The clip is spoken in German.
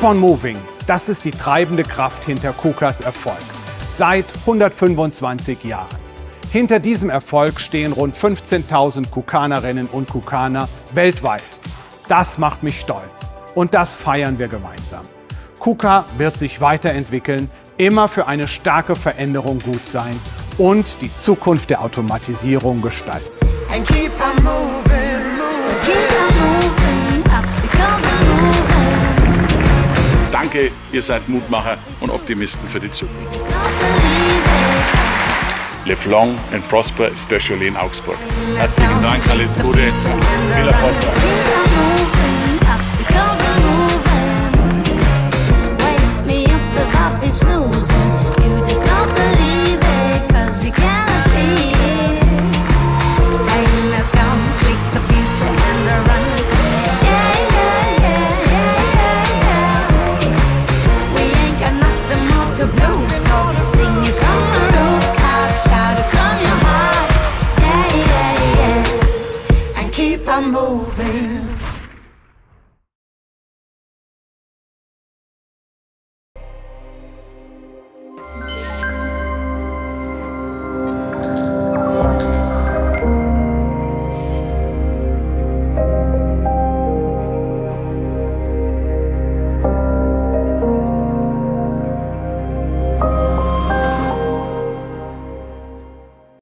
on Moving, das ist die treibende Kraft hinter KUKAs Erfolg. Seit 125 Jahren. Hinter diesem Erfolg stehen rund 15.000 KUKAnerinnen und KUKAner weltweit. Das macht mich stolz und das feiern wir gemeinsam. KUKA wird sich weiterentwickeln, immer für eine starke Veränderung gut sein und die Zukunft der Automatisierung gestalten. And keep on moving, moving. Keep on moving, obstacles are moving. Danke, ihr seid Mutmacher und Optimisten für die Zukunft. Live long and prosper, especially in Augsburg. Herzlichen Dank, alles Gute, viel Erfolg. Keep on moving.